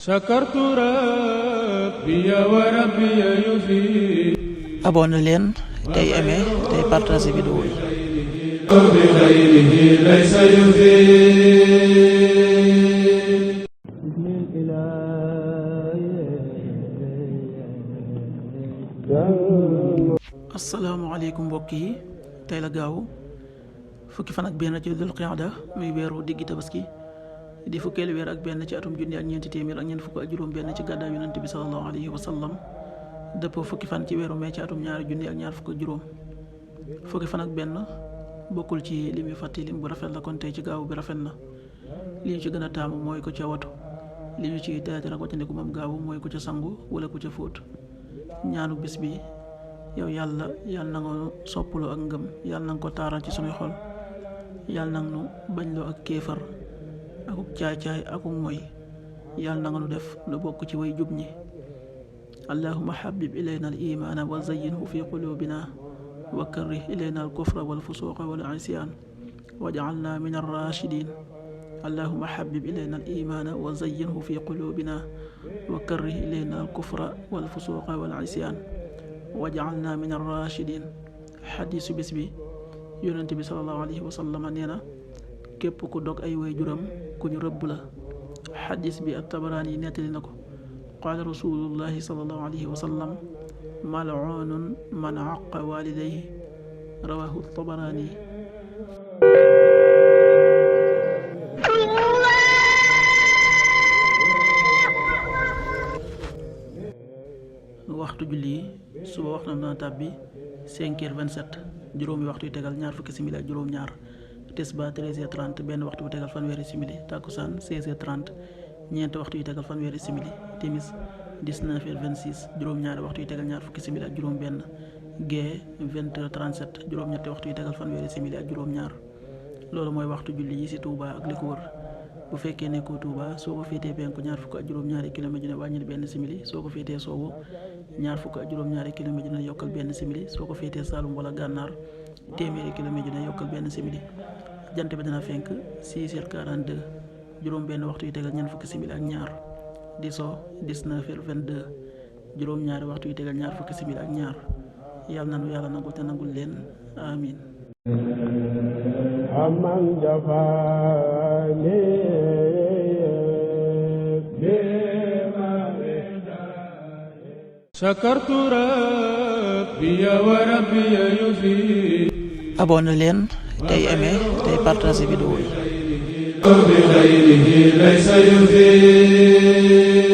sakartu rabbi wa rabbi yufi. abonné leen tey aimé tey partagé vidéo yi. bi xayrihi laysa yufi. asalaamaaleykum mbokk yi, tey la gaaw fukki fan ak benn ci dul qiada muy weeru diggi tabaski di fukkeelu weer ak benn ci atum junni ak ñeenti téeméer ak ñeent fukk ak juróom benn ci gàddaay yonent bi sallallahu alayhi wa sallam dëppoo fukki fan ci weeru mee ci atum ñaari junni ak ñaar fukk ak juróom. fukki fan ak benn bokkul ci lim yu fàtti lim bu rafet la, kon tey ci gaaw bi rafet na. li ñu ci gën a taamu mooy ko ca watu, li ñu ci teetere ak waccandiku moom gaawu mooy ko ca sangu wala ko ca fóot. ñaanu bis bi: yow yàlla na nga nu soppaloo ak ngëm, yàlla na nga ko taaral ci sunuy xol, yàlla na nga nu bañloo ak kéefar akuk caay-caay akuk moy, yàlla na nga nu def nu bokk ci way jub ñi. allahumma habib ilayna al imana wa zayyinhu fi qulubina wa karrih ilayna al kufra wal fusuqa wal isyan waj'alna min ar rashidin. allahumma habib ilayna al imana wa zayyinhu fi qulubina wa karrih ilayna al kufra wal fusuqa wal isyan waj'alna min ar rashidin. xadiisu bis bi: yonent bi sallallahu alayhi wa sallam nee na képp ku dog ay way juram ku ñu rëbb la. xadiis bi at-Tabaraani nettali na ko. qaala rasulullahi sallallahu alayhi wa sallam: mal'uunun man aqqa waalidayhi. rawaahu at-Tabaraani. waxtu julli suba waxtu na tàbbi 5h27, juróomi waxtu yu tegal ñaar fukki simili ak juróom-ñaar. tisbaar 13h30, benn waxtu bu tegal fanweeri simili. takkusaan 16h30, ñeenti waxtu yu tegal fanweeri simili. timis 19h26, juróom-ñaari waxtu yu tegal ñaar fukki simili ak juróom-benn. gee 20h37, juróom-ñetti waxtu yu tegal fanweeri simili ak juróom-ñaar. loolu mooy waxtu julli yi ci Touba ak li ko wër. bu fekkee nekkoo Touba, soo ko féetee penku ñaar fukk ak juróom-ñaari kilomètre ju ne wàññil benn simili. soo ko féetee soowu ñaar fukk ak juróom-ñaari kilomètre ju ne yokkal benn simili. soo ko féetee Saalum wala Gànnaar, téeméeri kilomètre ju ne yokkal benn simili. jant bi dana fenk 6h42, juróom benn waxtu yu tegal ñeent fukki simili ak ñaar. di so 19h22, juróom ñaari waxtu yu tegal ñaar fukki simili ak ñaar. yàlla nanu yàlla nangul te nangul leen, amin. aman jafani sakartu rabbi wa rabbi yufi. abonné leen tey aimé tey partagé vidéo yi. bi xayrihi laysa yufi.